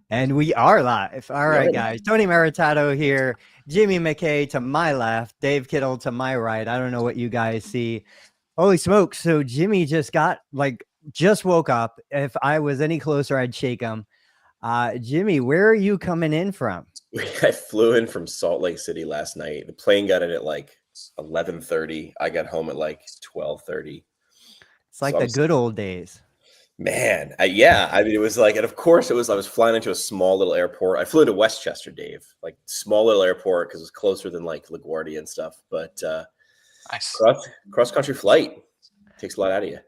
And we are live. All We are right, live. guys. Tony Maritato here. Jimmy McKay to my left. Dave Kittle to my right. I don't know what you guys see. Holy smokes. So Jimmy just woke up. If I was any closer, I'd shake him. Jimmy, where are you coming in from? I flew in from Salt Lake City last night. The plane got in at like 11:30. I got home at like 12:30. It's So like I'm the good old days. man, yeah. I mean, it was like, and of course, it was. I was flying into a small little airport. I flew into Westchester, Dave, like small little airport because it was closer than like LaGuardia and stuff. But Nice. cross country flight takes a lot out of you.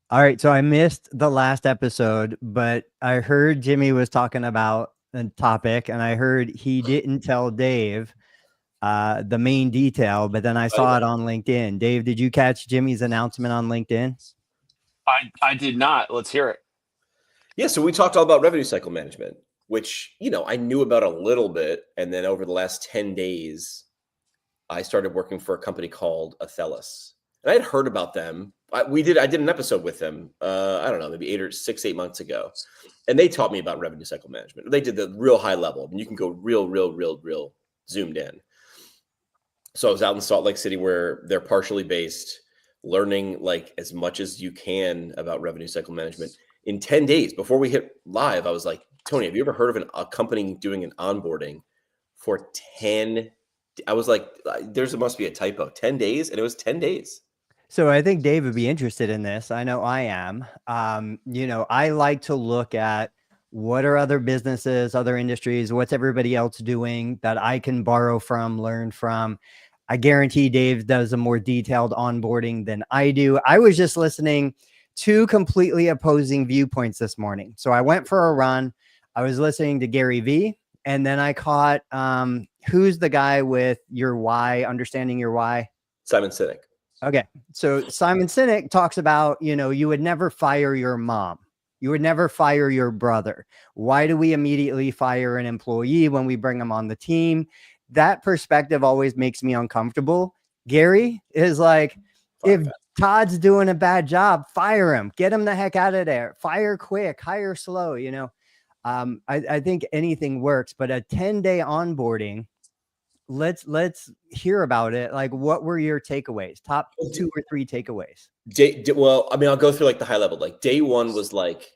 All right. So I missed the last episode, but I heard Jimmy was talking about a topic, and I heard he didn't tell Dave the main detail, but then I saw it on LinkedIn. Dave, did you catch Jimmy's announcement on LinkedIn? I did not. Let's hear it. Yeah, so we talked all about revenue cycle management, which, I knew about a little bit. And then over the last 10 days, I started working for a company called Athelus. And I had heard about them. I did an episode with them, I don't know, maybe 8 months ago. And they taught me about revenue cycle management. They did the real high level. I mean, you can go real zoomed in. So I was out in Salt Lake City where they're partially based, learning like as much as you can about revenue cycle management. In 10 days before we hit live, I was like, Tony, have you ever heard of a company doing an onboarding for 10? I was like, must be a typo, 10 days. And it was 10 days. So I think Dave would be interested in this. I know I am. I like to look at what are other businesses, other industries, what's everybody else doing that I can borrow from, learn from. I guarantee Dave does a more detailed onboarding than I do. I was just listening to completely opposing viewpoints this morning. So I went for a run. I was listening to Gary Vee, and then I caught who's the guy with your why, understanding your why? Simon Sinek. Okay. So Simon Sinek talks about, you would never fire your mom. You would never fire your brother. Why do we immediately fire an employee when we bring them on the team? That perspective always makes me uncomfortable. Gary is like, if Todd's doing a bad job, fire him, get him the heck out of there, fire quick, hire slow. I think anything works, but a 10-day onboarding, let's hear about it. Like, what were your takeaways? Top 2 or 3 takeaways? Well, I mean, I'll go through like the high level. Like day one was like,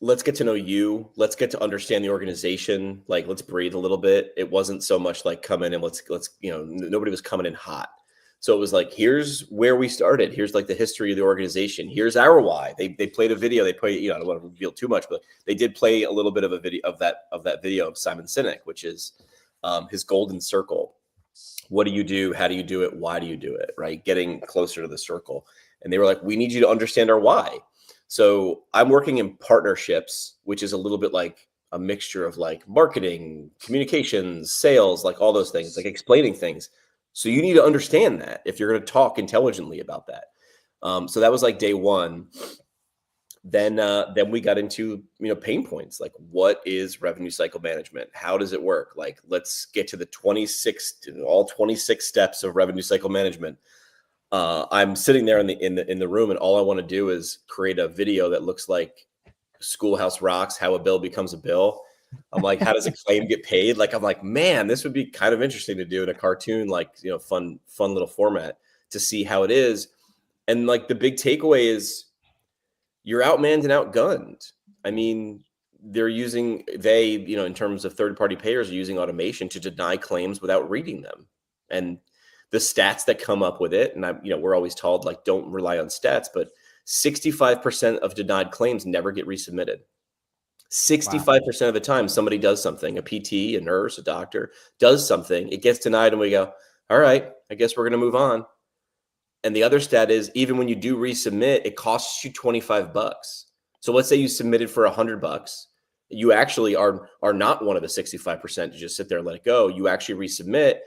let's get to know you. Let's get to understand the organization. Like, let's breathe a little bit. It wasn't so much like come in and let's, nobody was coming in hot. So it was like, here's where we started. Here's like the history of the organization. Here's our why. They played a video. They played, I don't want to reveal too much, but they did play a little bit of a video of that video of Simon Sinek, which is his golden circle. What do you do? How do you do it? Why do you do it? Right? Getting closer to the circle. And they were like, we need you to understand our why. So I'm working in partnerships, which is a little bit like a mixture of like marketing, communications, sales, like all those things, like explaining things. So you need to understand that if you're going to talk intelligently about that. So that was like day one. Then we got into, pain points. Like, what is revenue cycle management? How does it work? Like, let's get to all 26 steps of revenue cycle management. I'm sitting there in the room, and all I want to do is create a video that looks like Schoolhouse Rocks, how a bill becomes a bill. I'm like, how does a claim get paid? Like, I'm like, man, this would be kind of interesting to do in a cartoon, like, fun little format to see how it is. And like the big takeaway is you're outmanned and outgunned. I mean, in terms of third-party payers, are using automation to deny claims without reading them. And the stats that come up with it, and we're always told, like, don't rely on stats, but 65% of denied claims never get resubmitted. 65% of the time somebody does something, a PT, a nurse, a doctor does something, it gets denied, and we go, all right, I guess we're going to move on. And the other stat is, even when you do resubmit, it costs you $25. So let's say you submitted for $100. You actually are not one of the 65% to just sit there and let it go. You actually resubmit.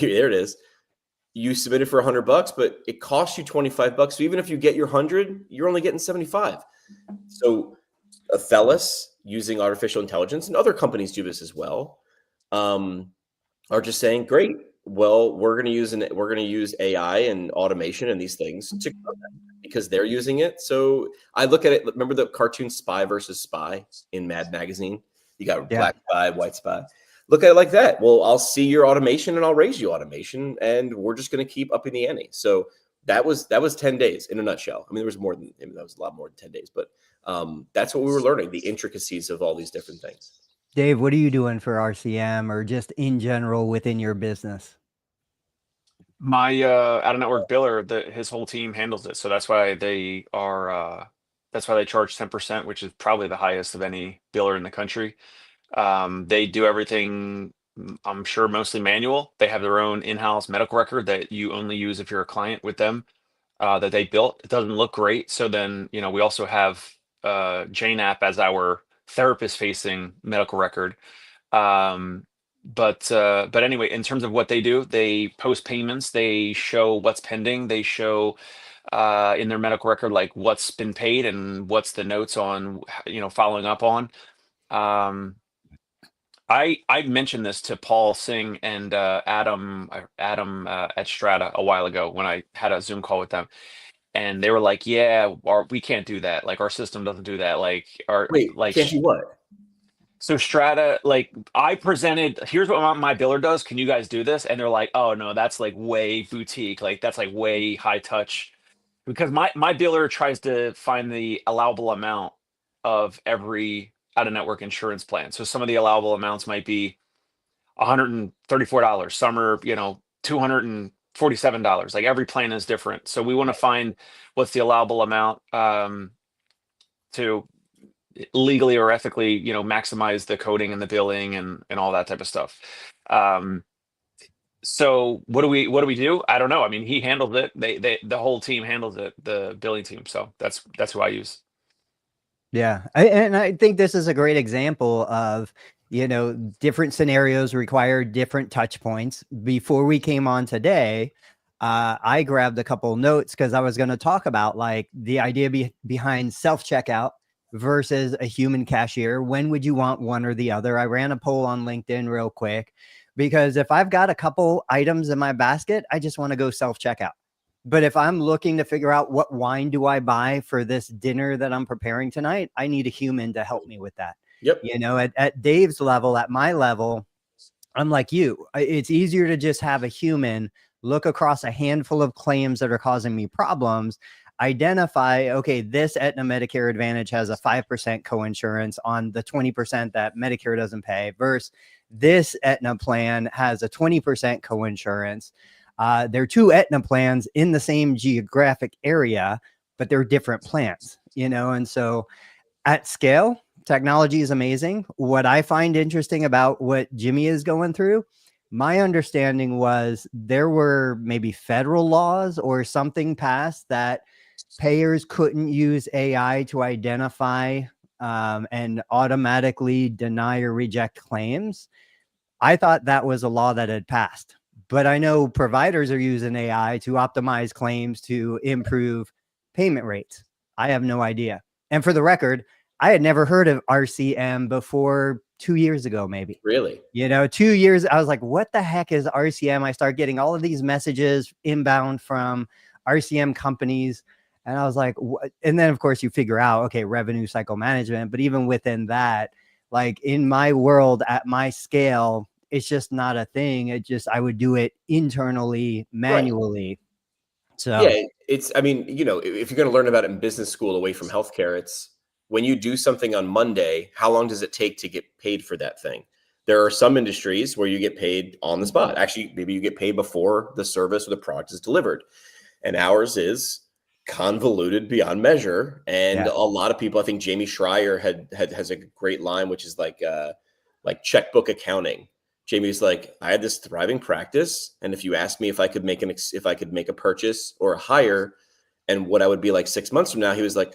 There it is. You submitted for $100, but it costs you $25. So even if you get your 100, you're only getting 75. So Athelus, using artificial intelligence, and other companies do this as well, are just saying, great. Well, we're going to use AI and automation and these things to because they're using it. So I look at it. Remember the cartoon Spy versus Spy in Mad Magazine? You got black spy, white spy. Look at it like that. Well, I'll see your automation and I'll raise you automation, and we're just going to keep upping the ante. So that was 10 days in a nutshell. I mean, there was more than, that was a lot more than 10 days, but that's what we were learning, the intricacies of all these different things. Dave, what are you doing for RCM or just in general within your business? My out of network biller, his whole team handles it. So that's why they are that's why they charge 10%, which is probably the highest of any biller in the country. They do everything, I'm sure, mostly manual. They have their own in-house medical record that you only use if you're a client with them, that they built. It doesn't look great. So then, we also have JNAP as our therapist-facing medical record. But anyway, in terms of what they do, they post payments, they show what's pending, they show in their medical record like what's been paid and what's the notes on following up on. I mentioned this to Paul Singh and Adam at Strata a while ago when I had a Zoom call with them, and they were like, "Yeah, we can't do that. Like our system doesn't do that. Like Can't do what?" So Strata, like I presented, here's what my biller does. Can you guys do this? And they're like, "Oh no, that's like way boutique. Like that's like way high touch." Because my biller tries to find the allowable amount of every out of network insurance plan. So some of the allowable amounts might be $134. Some are, $247. Like every plan is different. So we want to find what's the allowable amount to legally or ethically, maximize the coding and the billing and all that type of stuff. So what do we do? I don't know. I mean, he handles it. The whole team handles it, the billing team. So that's who I use. Yeah. And I think this is a great example of, different scenarios require different touch points. Before we came on today, I grabbed a couple notes because I was going to talk about like the idea behind self-checkout versus a human cashier. When would you want one or the other? I ran a poll on LinkedIn real quick because if I've got a couple items in my basket, I just want to go self-checkout. But if I'm looking to figure out what wine do I buy for this dinner that I'm preparing tonight, I need a human to help me with that. Yep. At Dave's level, at my level, I'm like you. It's easier to just have a human look across a handful of claims that are causing me problems, identify, okay, this Aetna Medicare Advantage has a 5% coinsurance on the 20% that Medicare doesn't pay versus this Aetna plan has a 20% coinsurance. They're two Aetna plans in the same geographic area, but they're different plans, and so at scale, technology is amazing. What I find interesting about what Jimmy is going through, my understanding was there were maybe federal laws or something passed that payers couldn't use AI to identify and automatically deny or reject claims. I thought that was a law that had passed, but I know providers are using AI to optimize claims to improve payment rates. I have no idea. And for the record, I had never heard of RCM before 2 years ago, maybe. Really? 2 years. I was like, what the heck is RCM? I start getting all of these messages inbound from RCM companies. And I was like, what? And then of course you figure out, okay, revenue cycle management. But even within that, like in my world at my scale, it's just not a thing. I would do it internally, manually. Right. So yeah, if you're going to learn about it in business school away from healthcare, it's when you do something on Monday, how long does it take to get paid for that thing? There are some industries where you get paid on the spot. Actually, maybe you get paid before the service or the product is delivered. And ours is convoluted beyond measure. And a lot of people, I think Jamie Schreier has a great line, which is like checkbook accounting. Jamie's like, I had this thriving practice, and if you asked me if I could make a purchase or a hire, and what I would be like 6 months from now, he was like,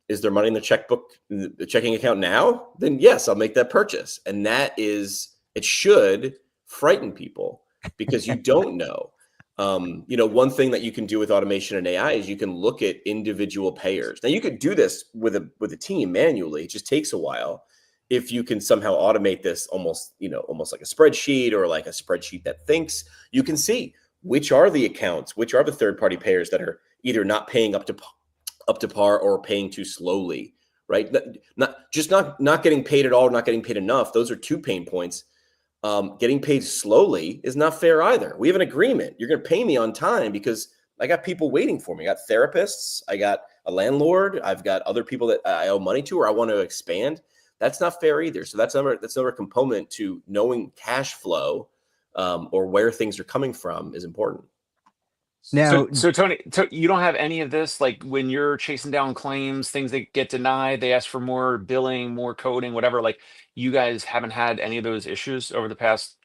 is there money in the checking account now? Then yes, I'll make that purchase. And it should frighten people because you don't know. One thing that you can do with automation and AI is you can look at individual payers. Now you could do this with a team manually. It just takes a while. If you can somehow automate this almost like a spreadsheet or like a spreadsheet that thinks, you can see which are the accounts, which are the third-party payers that are either not paying up to up to par or paying too slowly, right? Not getting paid at all, or not getting paid enough. Those are two pain points. Getting paid slowly is not fair either. We have an agreement. You're going to pay me on time because I got people waiting for me. I got therapists. I got a landlord. I've got other people that I owe money to or I want to expand. That's not fair either. So that's another component to knowing cash flow or where things are coming from is important. Now, So Tony, you don't have any of this, like when you're chasing down claims, things that get denied, they ask for more billing, more coding, whatever. Like you guys haven't had any of those issues over the past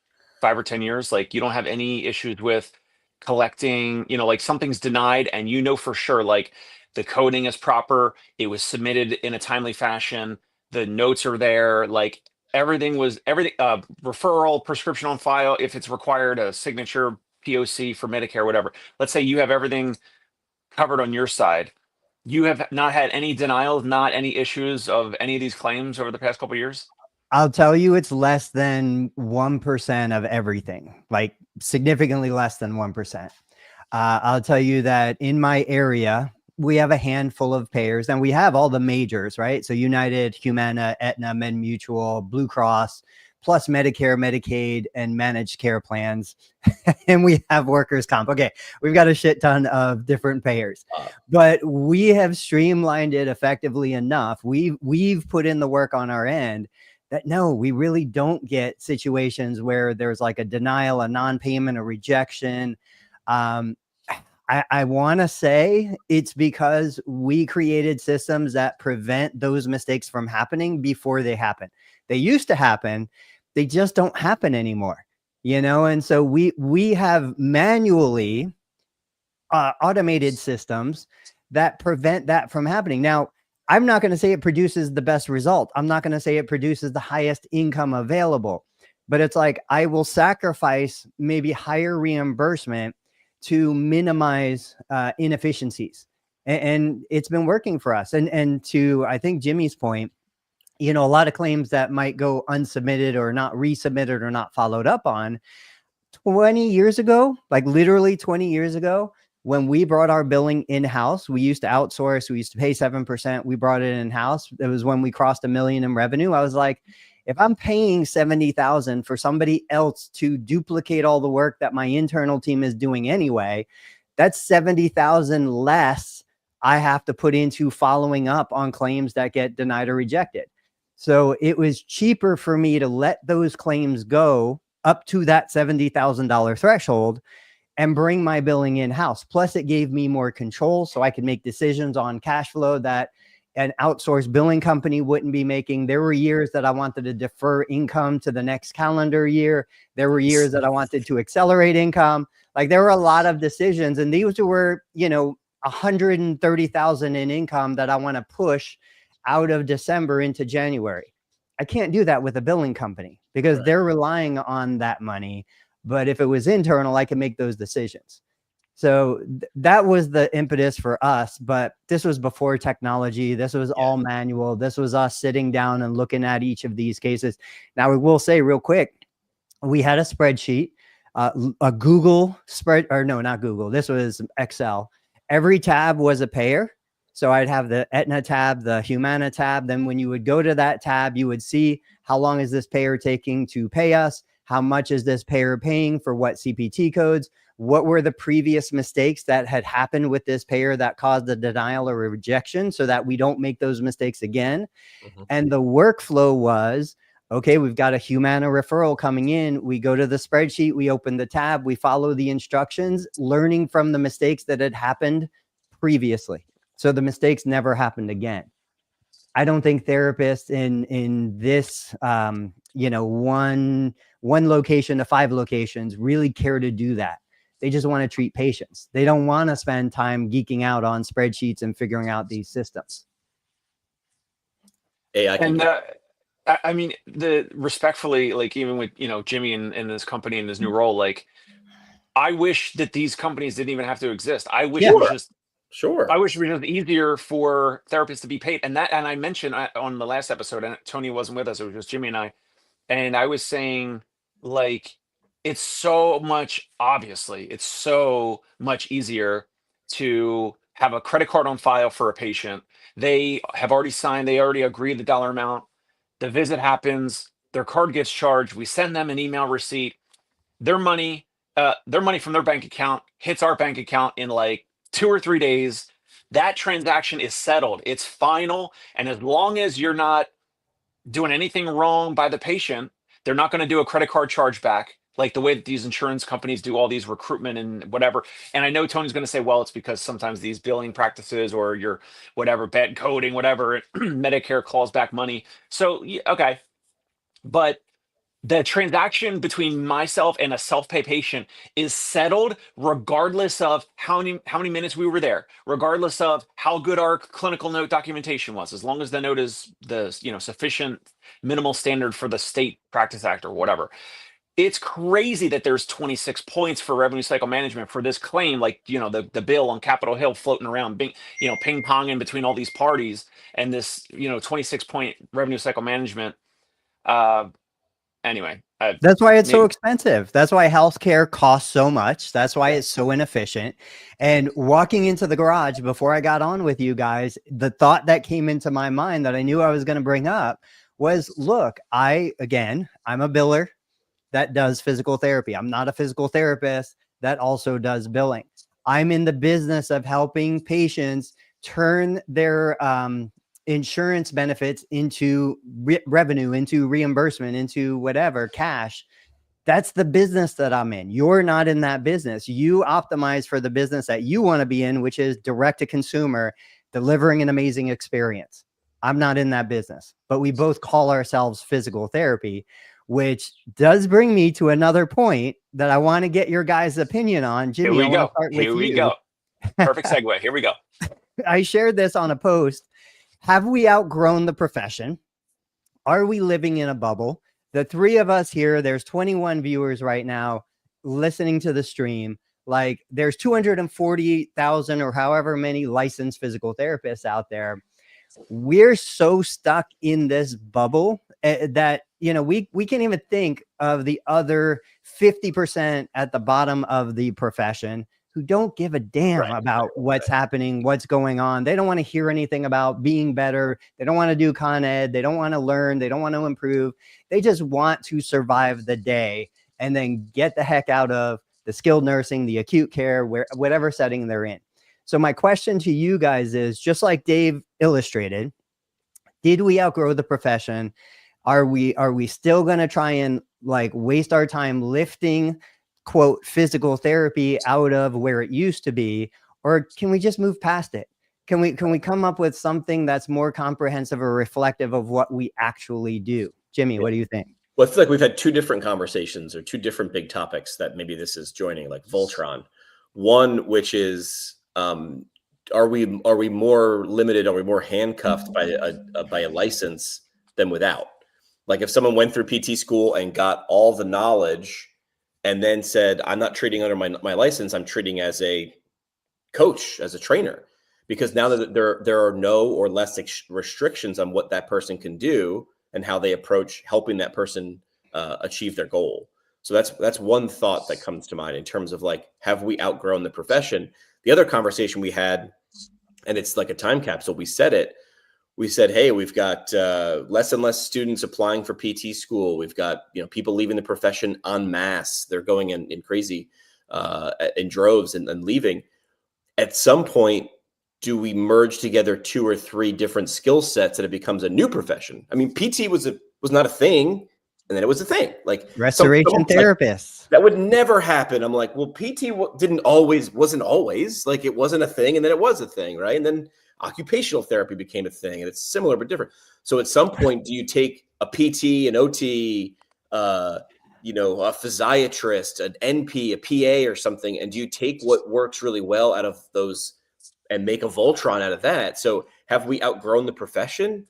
5 or 10 years. Like you don't have any issues with collecting, like something's denied and you know for sure, like the coding is proper, it was submitted in a timely fashion, the notes are there, like everything, referral, prescription on file, if it's required, a signature, POC for Medicare, whatever. Let's say you have everything covered on your side. You have not had any denials, not any issues of any of these claims over the past couple of years? I'll tell you, it's less than 1% of everything, like significantly less than 1%. I'll tell you that in my area, we have a handful of payers and we have all the majors, right? So United, Humana, Aetna, MedMutual, Blue Cross, plus Medicare, Medicaid, and managed care plans. And we have workers' comp. Okay, we've got a shit ton of different payers, but we have streamlined it effectively enough. We've put in the work on our end that no, we really don't get situations where there's like a denial, a non-payment, a rejection. I want to say it's because we created systems that prevent those mistakes from happening before they happen. They used to happen. They just don't happen anymore, And so we have manually automated systems that prevent that from happening. Now, I'm not going to say it produces the best result. I'm not going to say it produces the highest income available, but it's like I will sacrifice maybe higher reimbursement to minimize inefficiencies. And it's been working for us. And to, I think, Jimmy's point, a lot of claims that might go unsubmitted or not resubmitted or not followed up on 20 years ago, like literally 20 years ago, when we brought our billing in-house, we used to outsource, we used to pay 7%. We brought it in-house. It was when we crossed $1 million in revenue. I was like, if I'm paying $70,000 for somebody else to duplicate all the work that my internal team is doing anyway, that's $70,000 less I have to put into following up on claims that get denied or rejected. So it was cheaper for me to let those claims go up to that $70,000 threshold and bring my billing in-house. Plus, it gave me more control so I could make decisions on cash flow that an outsourced billing company wouldn't be making. There were years that I wanted to defer income to the next calendar year. There were years that I wanted to accelerate income. Like there were a lot of decisions, and these were, $130,000 in income that I want to push out of December into January. I can't do that with a billing company because they're relying on that money. But if it was internal, I could make those decisions. So that was the impetus for us. But this was before technology. This was all manual. This was us sitting down and looking at each of these cases. Now, we will say real quick, we had a spreadsheet, a Google spread, or no, not Google. This was Excel. Every tab was a payer. So I'd have the Aetna tab, the Humana tab. Then when you would go to that tab, you would see how long is this payer taking to pay us? How much is this payer paying for what CPT codes? What were the previous mistakes that had happened with this payer that caused a denial or a rejection so that we don't make those mistakes again? And the workflow was, okay, we've got a Humana referral coming in. We go to the spreadsheet, we open the tab, we follow the instructions, learning from the mistakes that had happened previously. So the mistakes never happened again. I don't think therapists in this, one location to 5 locations really care to do that. They just want to treat patients. They don't want to spend time geeking out on spreadsheets and figuring out these systems. I mean, respectfully, like even with, Jimmy in this company in this new role, like I wish that these companies didn't even have to exist. I wish it was just I wish it was just easier for therapists to be paid. And I mentioned on the last episode, and Tony wasn't with us, it was just Jimmy and I. And I was saying, like, it's so much easier to have a credit card on file for a patient. They have already signed, they already agreed the dollar amount. The visit happens, their card gets charged. We send them an email receipt. Their money from their bank account hits our bank account in like 2 or 3 days. That transaction is settled. It's final. And as long as you're not doing anything wrong by the patient, they're not going to do a credit card chargeback like the way that these insurance companies do all these recruitment and whatever. And I know Tony's going to say, well, it's because sometimes these billing practices or your whatever bad coding, whatever, Medicare calls back money. So, okay. But the transaction between myself and a self-pay patient is settled regardless of how many minutes we were there, regardless of how good our clinical note documentation was, as long as the note is the sufficient minimal standard for the state practice act or whatever. It's crazy that there's 26 points for revenue cycle management for this claim, like the bill on Capitol Hill floating around, ping pong in between all these parties, and this 26 point revenue cycle management. Anyway, that's why it's so expensive. That's why healthcare costs so much. That's why it's so inefficient. And walking into the garage before I got on with you guys, the thought that came into my mind that I knew I was going to bring up was, look, I'm a biller that does physical therapy. I'm not a physical therapist that also does billing. I'm in the business of helping patients turn their insurance benefits into revenue, into reimbursement, into whatever, cash. That's the business that I'm in. You're not in that business. You optimize for the business that you want to be in, which is direct to consumer, delivering an amazing experience. I'm not in that business, but we both call ourselves physical therapy, which does bring me to another point that I want to get your guys' opinion on. Jimmy, Here we go. Perfect segue. Here we go. I shared this on a post. Have we outgrown the profession? Are we living in a bubble? The three of us here, there's 21 viewers right now listening to the stream. Like, there's 248,000 or however many licensed physical therapists out there. We're so stuck in this bubble that, we can't even think of the other 50% at the bottom of the profession who don't give a damn about what's happening, what's going on. They don't want to hear anything about being better. They don't want to do Con Ed. They don't want to learn. They don't want to improve. They just want to survive the day and then get the heck out of the skilled nursing, the acute care, whatever setting they're in. So my question to you guys is, just like Dave illustrated, did we outgrow the profession? Are we still going to try and waste our time lifting, quote, physical therapy out of where it used to be? Or can we just move past it? Can we come up with something that's more comprehensive or reflective of what we actually do? Jimmy, what do you think? Well, I feel like we've had two different conversations or two different big topics that maybe this is joining, like Voltron. One, which is, are we more limited? Are we more handcuffed by a license than without? Like, if someone went through PT school and got all the knowledge and then said, I'm not treating under my license, I'm treating as a coach, as a trainer, because now that there are no or less restrictions on what that person can do and how they approach helping that person achieve their goal. So that's one thought that comes to mind in terms of have we outgrown the profession? The other conversation we had, and it's like a time capsule, we said, hey, we've got less and less students applying for PT school. We've got people leaving the profession en masse. They're going in crazy in droves and leaving. At some point, do we merge together 2 or 3 different skill sets and it becomes a new profession? I mean, PT was not a thing, and then it was a thing. Like restoration therapists. That would never happen. I'm like, well, PT wasn't always it wasn't a thing, and then it was a thing, right? And then occupational therapy became a thing, and it's similar but different. So at some point, do you take a PT, an OT, a physiatrist, an NP, a PA or something, and do you take what works really well out of those and make a Voltron out of that? So have we outgrown the profession?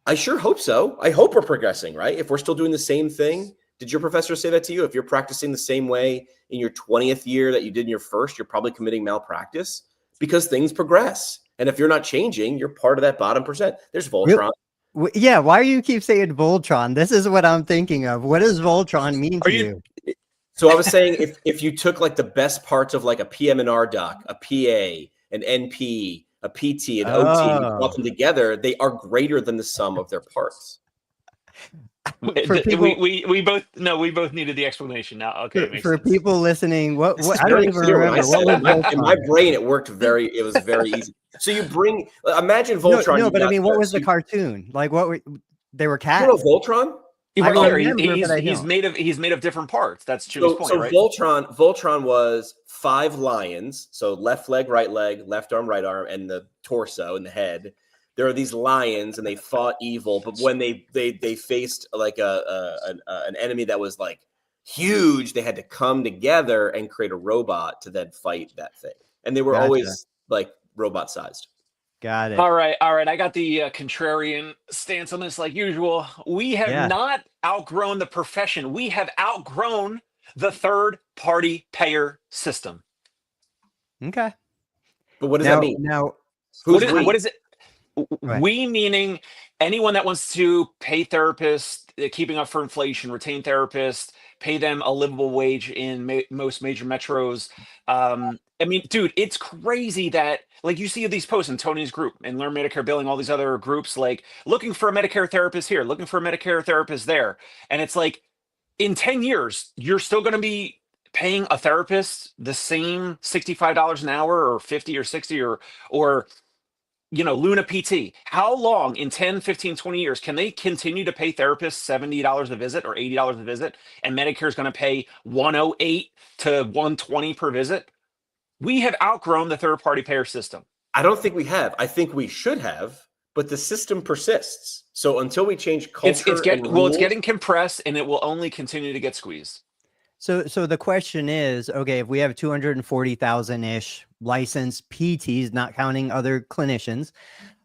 I sure hope so. I hope we're progressing, right? If we're still doing the same thing. Did your professor say that to you? If you're practicing the same way in your 20th year that you did in your first, you're probably committing malpractice, because things progress. And if you're not changing, you're part of that bottom percent. There's Voltron. Yeah. Why do you keep saying Voltron? This is what I'm thinking of. What does Voltron mean to you? So I was saying, if you took the best parts of a PM&R doc, a PA, an NP, a PT, an OT, and you brought them together, they are greater than the sum of their parts. For people, we both needed the explanation now. Okay, it makes for sense. people listening, what I don't Very even clear when I remember said what it. was In my brain, it was very easy. So you bring, imagine Voltron. No, but I mean, what was the cartoon? Like, what were they were cats? You know Voltron? I Right, remember, but I he's don't. made of different parts. That's Jimmy's point, So right? Voltron was 5 lions. So left leg, left arm, right arm, and the torso and the head. There are these lions, and they fought evil. But when they faced like an enemy that was like huge, they had to come together and create a robot to then fight that thing. And they were always like robot sized. Got it. All right. I got the contrarian stance on this, like usual. We have not outgrown the profession. We have outgrown the third-party payer system. Okay. But what does that mean? Now, what is it? Right. We meaning anyone that wants to pay therapists, keeping up for inflation, retain therapists, pay them a livable wage in most major metros. I mean, dude, it's crazy that like you see these posts in Tony's group and Learn Medicare Billing, all these other groups, like looking for a Medicare therapist here, looking for a Medicare therapist there. And it's like in 10 years, you're still going to be paying a therapist the same $65 an hour or 50 or 60 or Luna PT. How long in 10, 15, 20 years can they continue to pay therapists $70 a visit or $80 a visit and Medicare is going to pay $108 to $120 per visit? We have outgrown the third-party payer system. I don't think we have. I think we should have, but the system persists. So until we change culture, it's getting compressed, and it will only continue to get squeezed. So the question is, okay, if we have 240,000-ish licensed PTs, not counting other clinicians,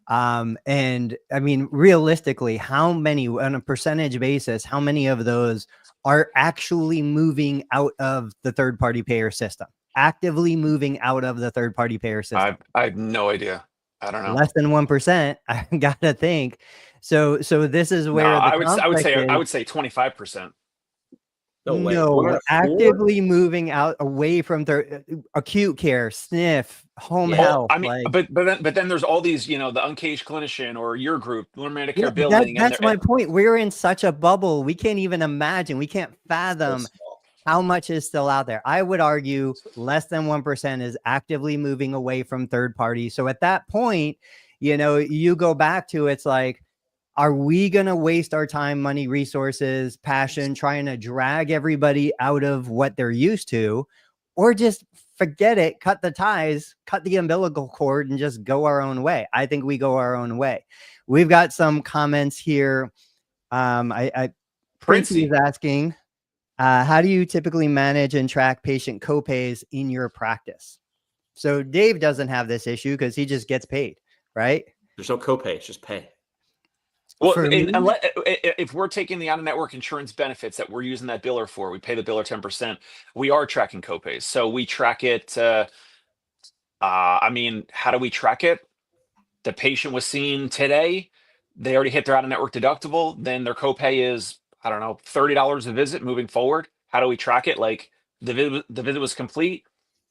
and I mean, realistically, how many on a percentage basis, how many of those are actually moving out of the third-party payer system? Actively moving out of the third-party payer system? I have no idea. I don't know. Less than 1%. I gotta think. So this is where I would say 25%. No way. No, actively moving out away from acute care, sniff, home health. I mean, but then there's all these, the uncaged clinician or your group, Learn Medicare Billing. That's my point. We're in such a bubble. We can't even imagine. We can't fathom how much is still out there. I would argue less than 1% is actively moving away from third party. So at that point, you go back to, it's like, are we going to waste our time, money, resources, passion, trying to drag everybody out of what they're used to, or just forget it, cut the ties, cut the umbilical cord and just go our own way? I think we go our own way. We've got some comments here. Princey is asking, how do you typically manage and track patient copays in your practice? So Dave doesn't have this issue because he just gets paid, right? There's no copay, it's just pay. Well, if we're taking the out-of-network insurance benefits that we're using that biller for, we pay the biller 10%. We are tracking copays, so we track it. I mean, how do we track it? The patient was seen today. They already hit their out-of-network deductible. Then their copay is, I don't know, $30 a visit moving forward. How do we track it? Like the visit was complete.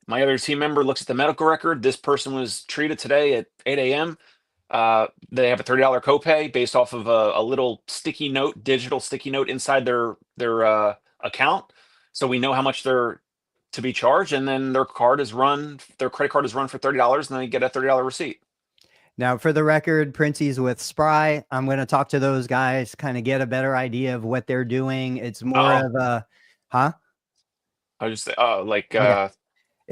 My other team member looks at the medical record. This person was treated today at 8 a.m. They have a $30 copay based off of a little sticky note, digital sticky note inside their account. So we know how much they're to be charged. And then their credit card is run for $30 and then they get a $30 receipt. Now, for the record, Princey's with Spry. I'm going to talk to those guys, kind of get a better idea of what they're doing. It's more of a, I just say,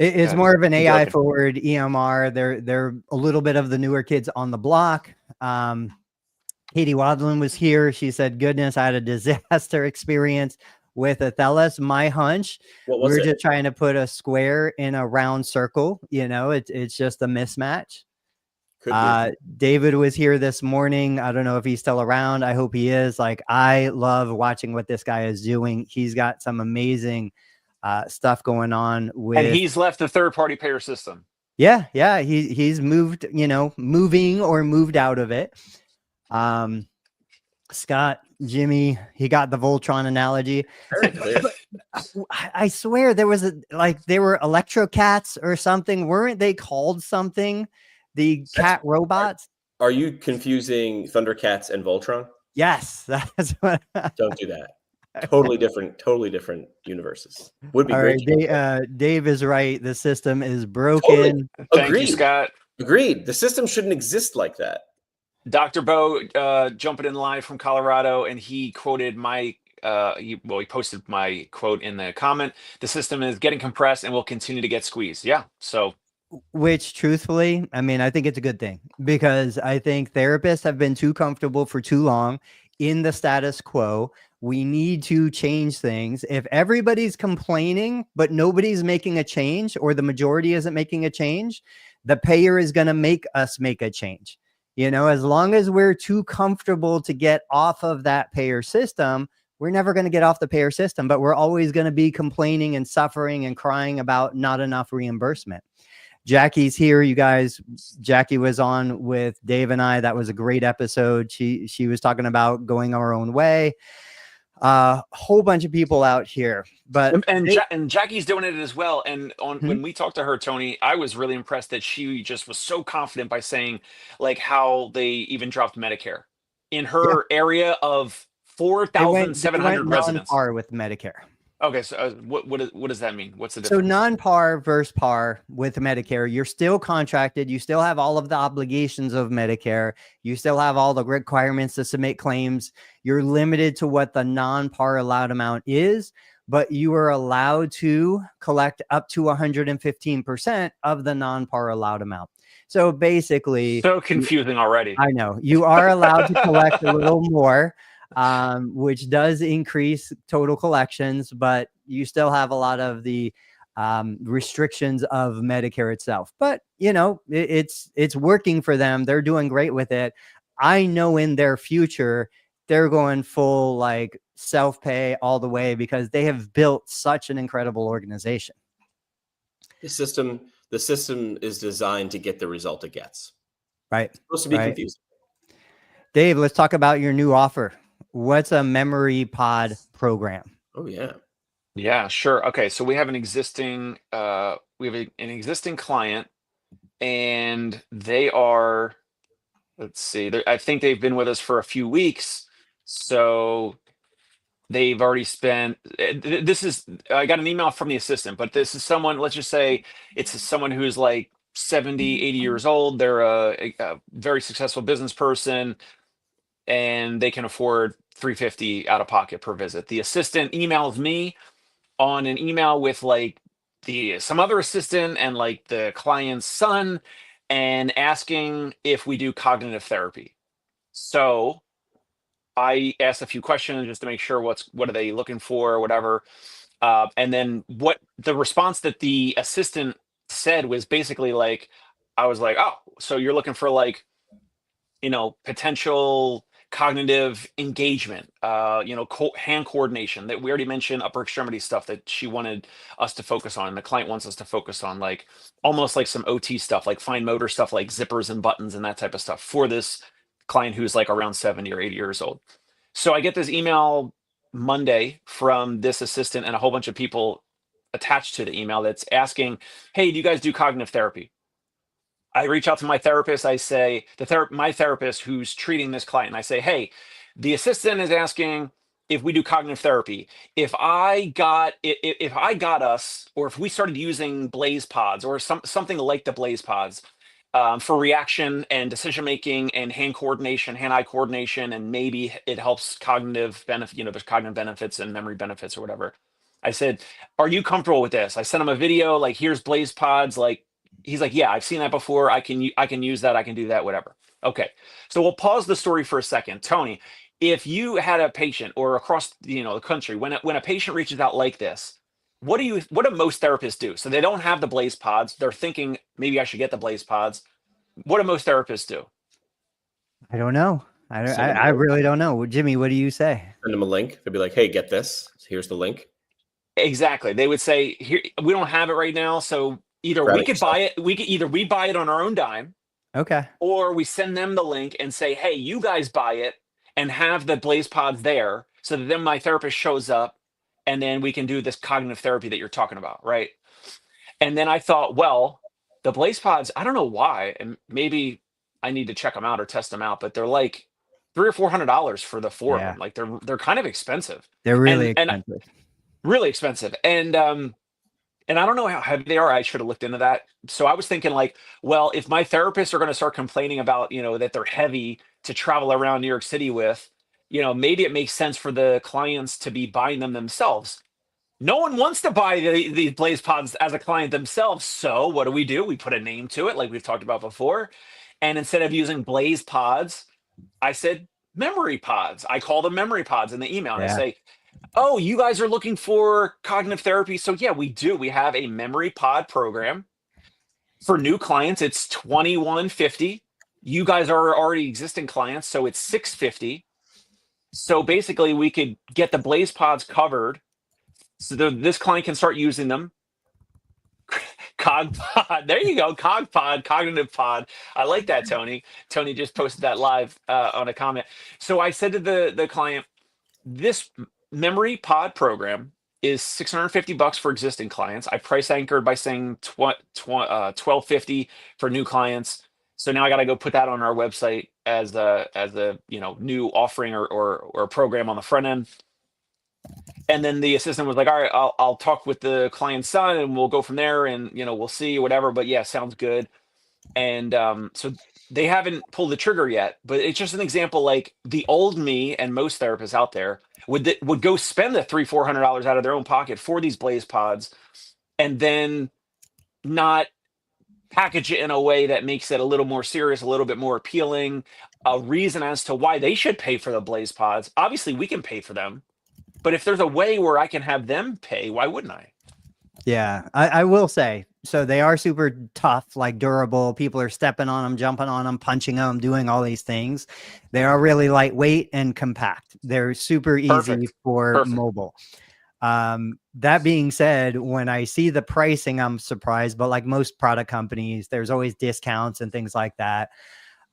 it's more of an AI forward EMR. They're a little bit of the newer kids on the block. Katie Wadlin was here. She said, goodness, I had a disaster experience with Athelas. My hunch, we're just trying to put a square in a round circle. It's just a mismatch. David was here this morning. I don't know if he's still around. I hope he is. Like, I love watching what this guy is doing. He's got some amazing stuff going on with, and he's left the third-party payer system. Yeah. He's moved, moving or moved out of it. Scott Jimmy, he got the Voltron analogy. Very clear. I swear there was they were electro cats or something. Weren't they called something? The cat robots? Are you confusing Thundercats and Voltron? Yes, that's what. Don't do that. Totally different universes. Would be All great. right, Dave is right. The system is broken. Totally. Thank Agreed. you, Scott. Agreed. The system shouldn't exist like that. Dr. Bo jumping in live from Colorado, and he quoted my he posted my quote in the comment. The system is getting compressed and will continue to get squeezed. Yeah. So Which truthfully, I mean, I think it's a good thing, because I think therapists have been too comfortable for too long in the status quo. We need to change things. If everybody's complaining, but nobody's making a change, or the majority isn't making a change, the payer is going to make us make a change. You know, as long as we're too comfortable to get off of that payer system, we're never going to get off the payer system, but we're always going to be complaining and suffering and crying about not enough reimbursement. Jackie's here, you guys. Jackie was on with Dave and I. That was a great episode. She was talking about going our own way. A whole bunch of people out here, but and Jackie's doing it as well. And when we talked to her, Tony, I was really impressed that she just was so confident by saying like how they even dropped Medicare in her area of 4,700 residents. Non-par with Medicare. Okay, so what does that mean? What's the difference? So non-par versus par with Medicare, you're still contracted. You still have all of the obligations of Medicare. You still have all the requirements to submit claims. You're limited to what the non-par allowed amount is, but you are allowed to collect up to 115% of the non-par allowed amount. So basically, so confusing already. I know you are allowed to collect a little more, which does increase total collections, but you still have a lot of the restrictions of Medicare itself. But you know, it's working for them. They're doing great with it. I know in their future they're going full like self-pay all the way, because they have built such an incredible organization. The system is designed to get the result it gets. Right. It's supposed to be confusing. Dave, let's talk about your new offer. What's a memory pod program? Oh yeah. Yeah, sure. Okay, so we have an existing client, and they are, let's see, I think they've been with us for a few weeks. So they've already spent, I got an email from the assistant, but this is someone, let's just say it's someone who's like 70, 80 years old. They're a very successful business person, and they can afford $350 out of pocket per visit. The assistant emails me on an email with like some other assistant and like the client's son, and asking if we do cognitive therapy. So I asked a few questions just to make sure what are they looking for or whatever. And then what the response that the assistant said was basically like, I was like, oh, so you're looking for like, you know, potential cognitive engagement, hand coordination. That we already mentioned, upper extremity stuff that she wanted us to focus on. And the client wants us to focus on like almost like some OT stuff, like fine motor stuff, like zippers and buttons and that type of stuff for this client who's like around 70 or 80 years old. So I get this email Monday from this assistant and a whole bunch of people attached to the email that's asking, hey, do you guys do cognitive therapy? I reach out to my therapist. I say, my therapist who's treating this client, I say, hey, the assistant is asking if we do cognitive therapy. If I got us, or if we started using Blaze Pods or something like the Blaze Pods for reaction and decision making and hand coordination, hand-eye coordination, and maybe it helps cognitive benefit. You know, there's cognitive benefits and memory benefits or whatever. I said, are you comfortable with this? I sent him a video like, here's Blaze Pods, like. He's like, yeah, I've seen that before. I can use that. I can do that, whatever. Okay. So we'll pause the story for a second. Tony, if you had a patient or across, the country, when a patient reaches out like this, what do most therapists do? So they don't have the Blaze Pods. They're thinking maybe I should get the Blaze Pods. What do most therapists do? I don't know. I really don't know. Jimmy, what do you say? Send them a link. They'll be like, hey, get this. Here's the link. Exactly. They would say, here, we don't have it right now. So either we could buy it, we buy it on our own dime. Okay. Or we send them the link and say, hey, you guys buy it and have the Blaze Pods there so that then my therapist shows up and then we can do this cognitive therapy that you're talking about, right? And then I thought, well, the Blaze Pods, I don't know why, and maybe I need to check them out or test them out, but they're like $300 or $400 for the four of Yeah. them. Like they're kind of expensive. They're really And expensive. really expensive. And I don't know how heavy they are. I should have looked into that. So I was thinking like, well, if my therapists are going to start complaining about, that they're heavy to travel around New York City with, maybe it makes sense for the clients to be buying them themselves. No one wants to buy these Blaze Pods as a client themselves. So what do? We put a name to it, like we've talked about before. And instead of using Blaze Pods, I said memory pods. I call them memory pods in the email. And I Yeah. say, oh, you guys are looking for cognitive therapy. So yeah, we do. We have a memory pod program. For new clients, it's $21.50. You guys are already existing clients, so it's $650. So basically, we could get the Blaze Pods covered, so this client can start using them. Cog Pod, there you go. Cog Pod, cognitive pod. I like that, Tony. Tony just posted that live on a comment. So I said to the client, this memory pod program is $650 for existing clients. I price anchored by saying $1250 for new clients. So now I got to go put that on our website as a new offering or program on the front end. And then the assistant was like, all right, I'll talk with the client's son and we'll go from there, and we'll see, whatever. But yeah, sounds good. And so they haven't pulled the trigger yet, but it's just an example. Like the old me and most therapists out there would go spend the $300-$400 out of their own pocket for these Blaze Pods, and then not package it in a way that makes it a little more serious, a little bit more appealing, a reason as to why they should pay for the Blaze Pods. Obviously, we can pay for them, but if there's a way where I can have them pay, why wouldn't I? Yeah, I will say, so they are super tough, like durable. People are stepping on them, jumping on them, punching them, doing all these things. They are really lightweight and compact. They're super easy for mobile. That being said, when I see the pricing, I'm surprised, but like most product companies, there's always discounts and things like that.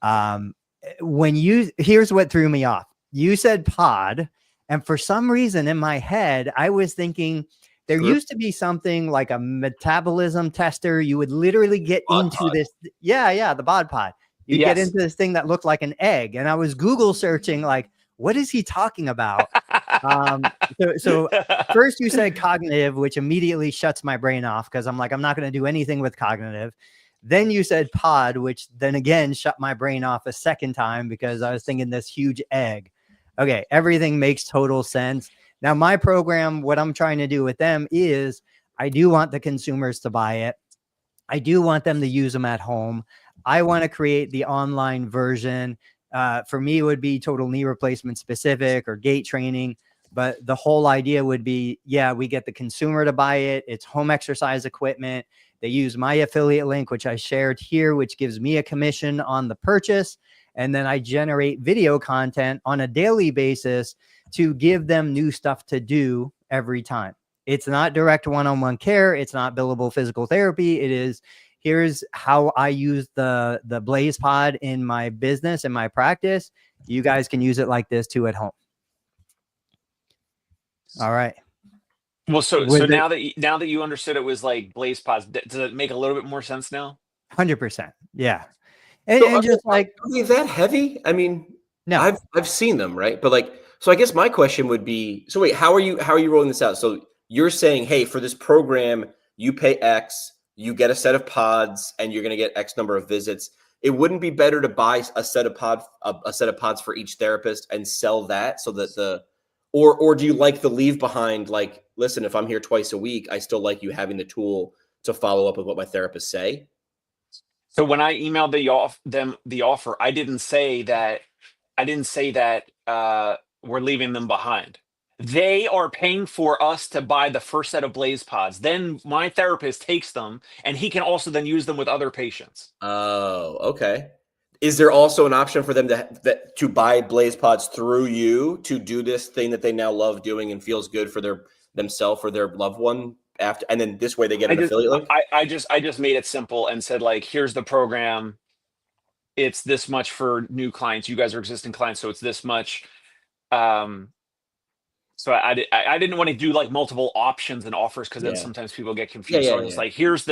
Here's what threw me off. You said pod, and for some reason in my head, I was thinking there used to be something like a metabolism tester. You would literally get into this. Yeah. The bod pod. You get into this thing that looked like an egg. And I was Google searching, like, what is he talking about? So first you said cognitive, which immediately shuts my brain off, because I'm like, I'm not going to do anything with cognitive. Then you said pod, which then again shut my brain off a second time, because I was thinking this huge egg. Okay, everything makes total sense. Now, my program, what I'm trying to do with them is I do want the consumers to buy it. I do want them to use them at home. I want to create the online version. For me, it would be total knee replacement specific or gait training. But the whole idea would be, yeah, we get the consumer to buy it. It's home exercise equipment. They use my affiliate link, which I shared here, which gives me a commission on the purchase. And then I generate video content on a daily basis to give them new stuff to do every time. It's not direct one-on-one care. It's not billable physical therapy. It is, here's how I use the Blaze Pod in my business and my practice. You guys can use it like this too at home. All right. Well, so now that you understood it was like Blaze Pods, does it make a little bit more sense now? 100%. Yeah. And just like, are they that heavy? I mean, no, I've seen them, right? But like, so I guess my question would be, so wait, how are you rolling this out? So you're saying, hey, for this program, you pay X, you get a set of pods, and you're going to get X number of visits. It wouldn't be better to buy a set of pods for each therapist and sell that, so that or do you like the leave behind? Like, listen, if I'm here twice a week, I still like you having the tool to follow up with what my therapists say. So when I emailed the offer, I didn't say that we're leaving them behind. They are paying for us to buy the first set of Blaze Pods. Then my therapist takes them, and he can also then use them with other patients. Oh, okay. Is there also an option for them to buy Blaze Pods through you to do this thing that they now love doing and feels good for themselves or their loved one after, and then this way they get an affiliate link? I just made it simple and said, like, here's the program. it's this much for new clients. You guys are existing clients, so it's this much. Um, so I didn't want to do like multiple options and offers because then Yeah. sometimes people get Yeah. confused. So Yeah. I'm just Yeah. like, here's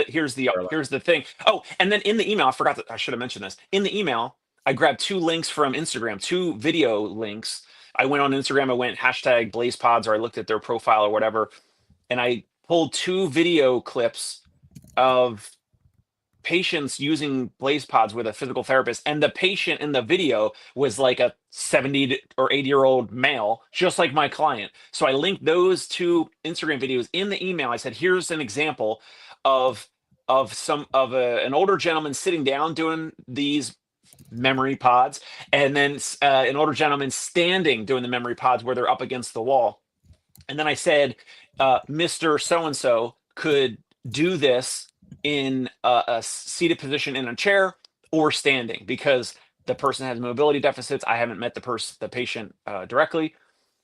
the thing. Oh, and then in the email, I should have mentioned this. In the email, I grabbed 2 links from Instagram, 2 video links. I went on Instagram, I went hashtag BlazePods, or I looked at their profile or whatever, and I pulled 2 video clips of patients using blaze pods with a physical therapist, and the patient in the video was like a 70 or 80-year-old male, just like my client. So I linked those 2 Instagram videos in the email. I said, here's an example of an older gentleman sitting down doing these memory pods, and then an older gentleman standing doing the memory pods where they're up against the wall. And then I said, Mr. So and so could do this in a seated position in a chair or standing, because the person has mobility deficits. I haven't met the patient directly,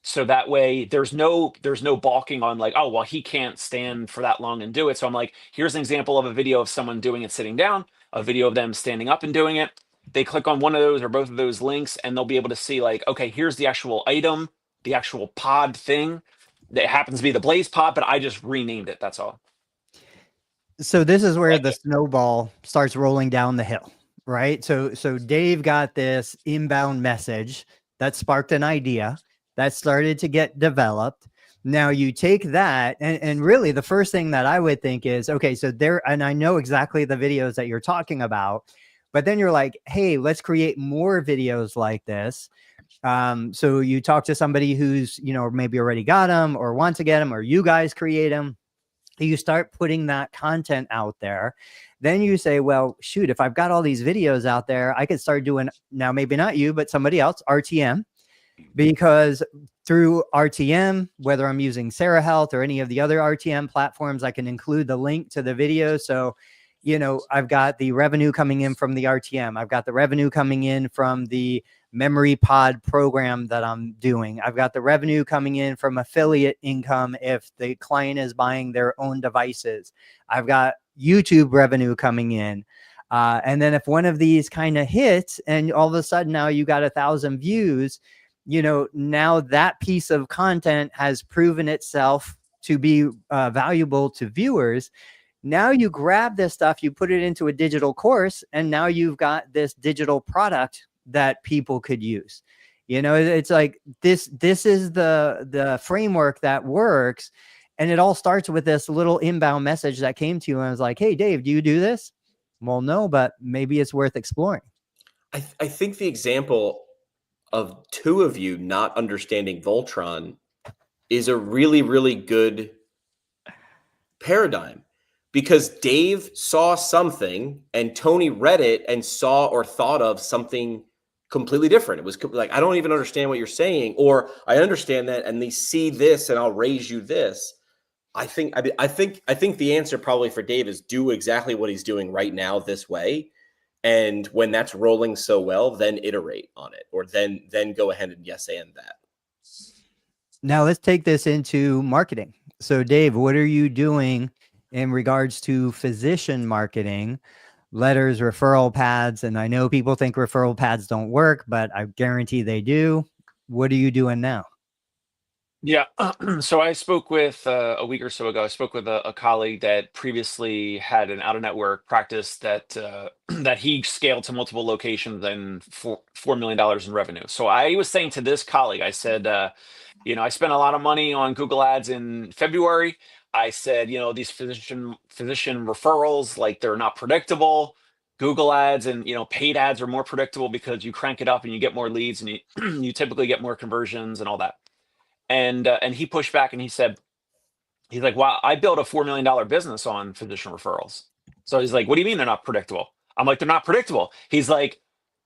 so that way there's no balking on like, oh well, he can't stand for that long and do it. So I'm like, here's an example of a video of someone doing it sitting down, a video of them standing up and doing it. They click on one of those or both of those links, and they'll be able to see like, okay, here's the actual item, the actual pod thing that happens to be the blaze pod, but I just renamed it. That's all. So this is where the snowball starts rolling down the hill, right? So Dave got this inbound message that sparked an idea that started to get developed. Now you take that, and really the first thing that I would think is, okay, so there, and I know exactly the videos that you're talking about, but then you're like, hey, let's create more videos like this. So you talk to somebody who's, maybe already got them or want to get them, or you guys create them. You start putting that content out there. Then you say, well, shoot, if I've got all these videos out there, I could start doing, now maybe not you, but somebody else, RTM, because through RTM, whether I'm using Sarah Health or any of the other RTM platforms, I can include the link to the video. So, I've got the revenue coming in from the RTM. I've got the revenue coming in from the memory pod program that I'm doing. I've got the revenue coming in from affiliate income if the client is buying their own devices. I've got YouTube revenue coming in. And then if one of these kind of hits and all of a sudden now you got 1,000 views, now that piece of content has proven itself to be valuable to viewers. Now you grab this stuff, you put it into a digital course, and now you've got this digital product that people could use. It's like this is the framework that works. And it all starts with this little inbound message that came to you. And I was like, hey, Dave, do you do this? Well, no, but maybe it's worth exploring. I think the example of 2 of you not understanding Voltron is a really, really good paradigm, because Dave saw something and Tony read it and saw or thought of something completely different. It was like, I don't even understand what you're saying, or I understand that and they see this and I'll raise you this. I think the answer probably for Dave is do exactly what he's doing right now this way. And when that's rolling so well, then iterate on it, or then go ahead and yes and that. Now let's take this into marketing. So Dave, what are you doing in regards to physician marketing, letters, referral pads? And I know people think referral pads don't work, but I guarantee they do. What are you doing now? Yeah. So I spoke with a week or so ago. I spoke with a colleague that previously had an out-of-network practice that that he scaled to multiple locations and $4 million in revenue. So I was saying to this colleague, I said, I spent a lot of money on Google Ads in February. I said, these physician referrals, like they're not predictable. Google Ads and paid ads are more predictable because you crank it up and you get more leads and you you typically get more conversions and all that. And he pushed back and he's like, wow, I built a $4 million business on physician referrals. So he's like, what do you mean they're not predictable? I'm like, they're not predictable. He's like,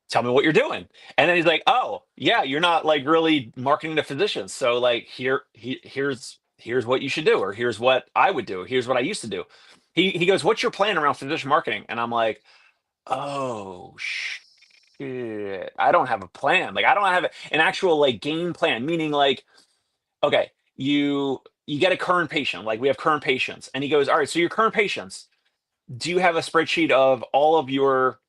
tell me what you're doing. And then he's like, oh yeah, you're not like really marketing to physicians. So like here's what you should do, or here's what I would do. Here's what I used to do. He goes, what's your plan around physician marketing? And I'm like, oh shit, I don't have a plan. Like I don't have an actual like game plan, meaning like, okay, you get a current patient, like we have current patients, and he goes, all right, so your current patients, do you have a spreadsheet of all of your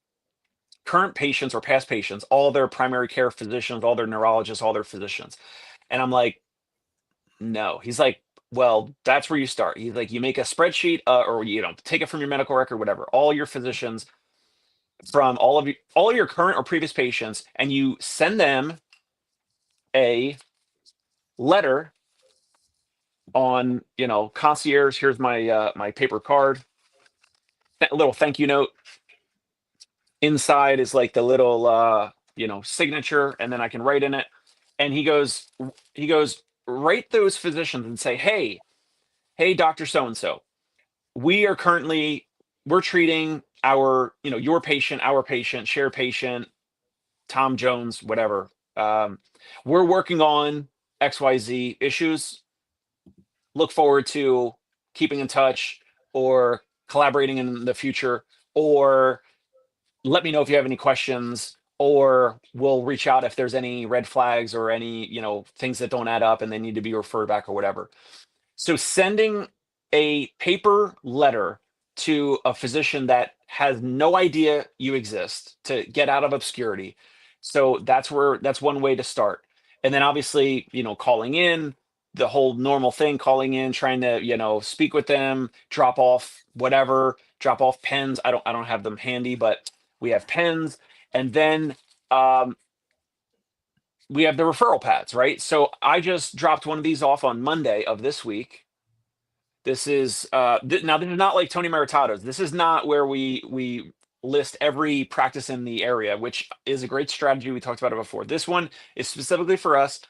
current patients or past patients, all their primary care physicians, all their neurologists, all their physicians. And I'm like, no. He's like, well, that's where you start. He's like, you make a spreadsheet, or take it from your medical record, whatever, all your physicians from all of your current or previous patients, and you send them a letter on, concierge. Here's my my paper card, a little thank you note. Inside is like the little signature, and then I can write in it. And he goes, write those physicians and say, hey, Dr. So and so, we're treating your patient, our patient, share patient, Tom Jones, whatever. We're working on XYZ issues. Look forward to keeping in touch or collaborating in the future, or let me know if you have any questions, or we'll reach out if there's any red flags or any, things that don't add up and they need to be referred back or whatever. So sending a paper letter to a physician that has no idea you exist to get out of obscurity. So that's one way to start. And then obviously, calling in, the whole normal thing, calling in, trying to, speak with them, drop off pens. I don't have them handy, but we have pens. And then we have the referral pads, right? So I just dropped one of these off on Monday of this week. This is now this is not like Tony Maritato's. This is not where we list every practice in the area, which is a great strategy. We talked about it before. This one is specifically for us.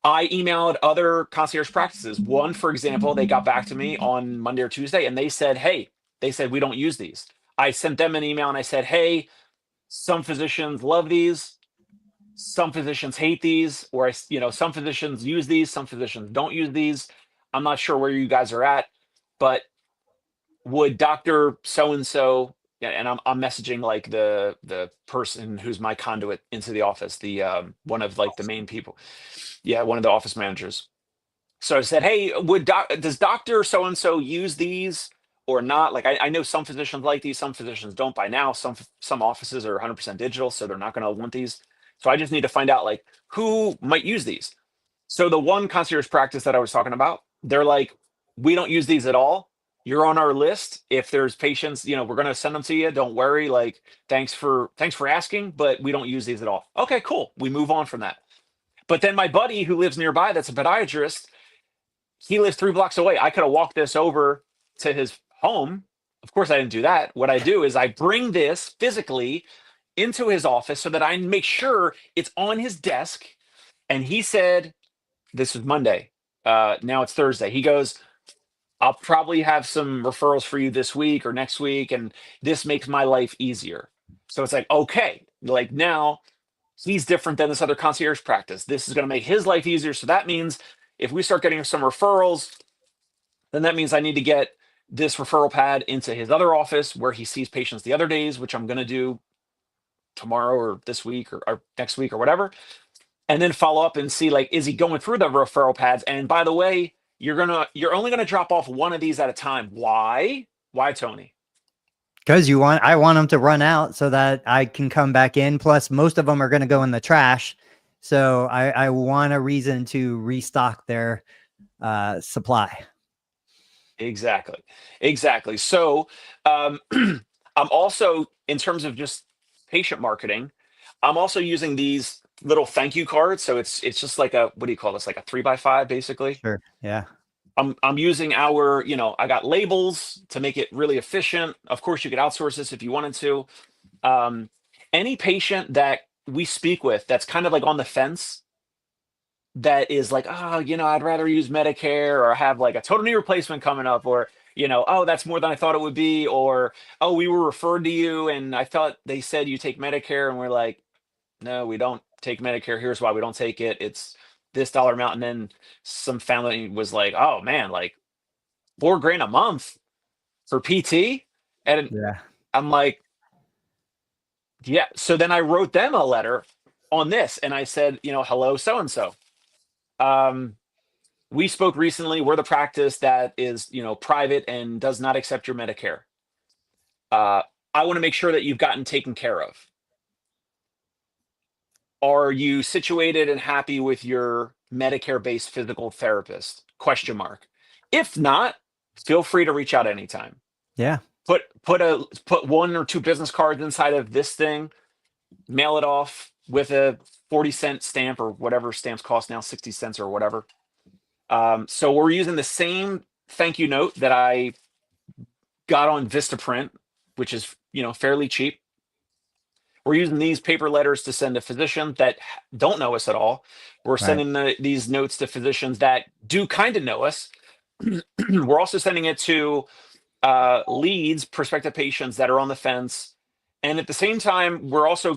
I emailed other concierge practices. One, for example, they got back to me on Monday or Tuesday, and they said, we don't use these. I sent them an email and I said, hey, some physicians love these, some physicians hate these, or some physicians use these, some physicians don't use these. I'm not sure where you guys are at, but would Dr. So-and-so, and I'm messaging like the person who's my conduit into the office, the one of like the main people. Yeah, one of the office managers. So I said, hey, does Dr. So-and-so use these or not? Like, I know some physicians like these, some physicians don't by now. Some offices are 100% digital, so they're not going to want these. So I just need to find out like who might use these. So the one concierge practice that I was talking about, they're like, we don't use these at all. You're on our list. If there's patients, we're going to send them to you. Don't worry. Like, thanks for asking, but we don't use these at all. Okay, cool. We move on from that. But then my buddy who lives nearby, that's a podiatrist, he lives 3 blocks away. I could have walked this over to his home. Of course, I didn't do that. What I do is I bring this physically into his office so that I make sure it's on his desk. And he said, this was Monday. Now it's Thursday. He goes, I'll probably have some referrals for you this week or next week. And this makes my life easier. So it's like, okay, like now he's different than this other concierge practice. This is going to make his life easier. So that means if we start getting some referrals, then that means I need to get this referral pad into his other office where he sees patients the other days, which I'm going to do tomorrow or this week or next week or whatever. And then follow up and see, like, is he going through the referral pads? And by the way, you're only going to drop off one of these at a time. Why, Tony? Because I want them to run out so that I can come back in. Plus, most of them are going to go in the trash. So I want a reason to restock their supply. Exactly. So I'm also, in terms of just patient marketing, I'm also using these little thank you cards. So it's just like what do you call this? Like a 3x5, basically. Sure. Yeah. I'm using I got labels to make it really efficient. Of course, you could outsource this if you wanted to. Any patient that we speak with that's kind of like on the fence, that is like, I'd rather use Medicare, or have like a total knee replacement coming up, or, oh, that's more than I thought it would be, or, oh, we were referred to you and I thought they said you take Medicare, and we're like, no, we don't take Medicare. Here's why we don't take it. It's this dollar amount. And then some family was like, oh man, like $4,000 a month for PT. And yeah. I'm like, yeah. So then I wrote them a letter on this and I said, hello, so-and-so. We spoke recently. We're the practice that is, private and does not accept your Medicare. I want to make sure that you've gotten taken care of. Are you situated and happy with your Medicare-based physical therapist? Question mark. If not, feel free to reach out anytime. Yeah. Put 1 or 2 business cards inside of this thing, mail it off with a 40-cent stamp or whatever stamps cost now, 60 cents or whatever. So we're using the same thank you note that I got on Vistaprint, which is, fairly cheap. We're using these paper letters to send to physicians that don't know us at all. We're sending these notes to physicians that do kind of know us. We're also sending it to leads, prospective patients that are on the fence. And at the same time, we're also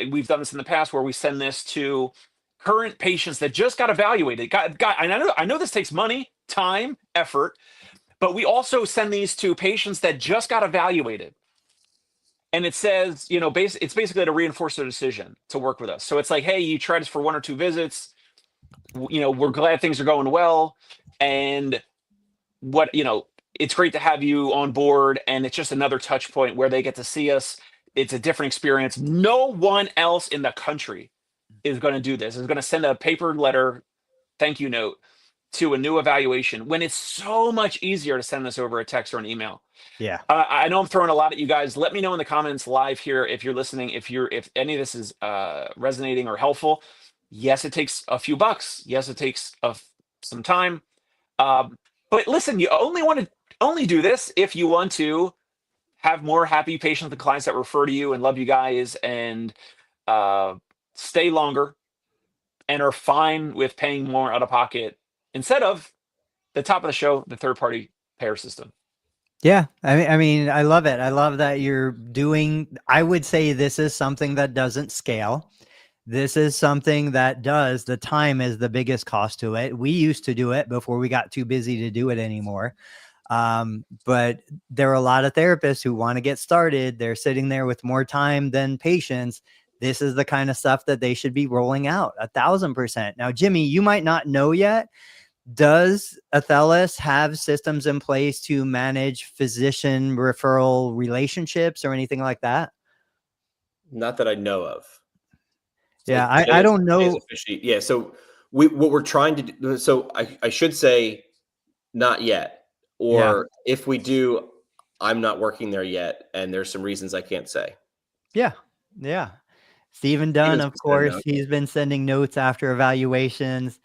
we've done this in the past where we send this to current patients that just got evaluated. I know this takes money, time, effort, but we also send these to patients that just got evaluated. And it says, it's basically to reinforce their decision to work with us. So it's like, hey, you tried us for 1 or 2 visits. We're glad things are going well. And it's great to have you on board. And it's just another touch point where they get to see us. It's a different experience. No one else in the country is going to do this. Is going to send a paper letter, thank you note to a new evaluation when it's so much easier to send this over a text or an email. Yeah. I know I'm throwing a lot at you guys. Let me know in the comments live here if you're listening, if any of this is resonating or helpful. Yes, it takes a few bucks. Yes, it takes some time. But listen, you only do this if you want to have more happy patients and clients that refer to you and love you guys and stay longer and are fine with paying more out of pocket instead of the top of the show, the third-party payer system. Yeah. I mean, I love it. I love that you're doing, I would say this is something that doesn't scale. This is something that does, the time is the biggest cost to it. We used to do it before we got too busy to do it anymore. But there are a lot of therapists who want to get started. They're sitting there with more time than patients. This is the kind of stuff that they should be rolling out 1,000%. Now, Jimmy, you might not know yet. Does Athelis have systems in place to manage physician referral relationships or anything like that? Not that I know of. Yeah, I don't know. Yeah, so what we're trying to do, so I should say not yet. Or if we do, I'm not working there yet, and there's some reasons I can't say. Yeah, yeah. Stephen Dunn, of course, he's been sending notes after evaluations.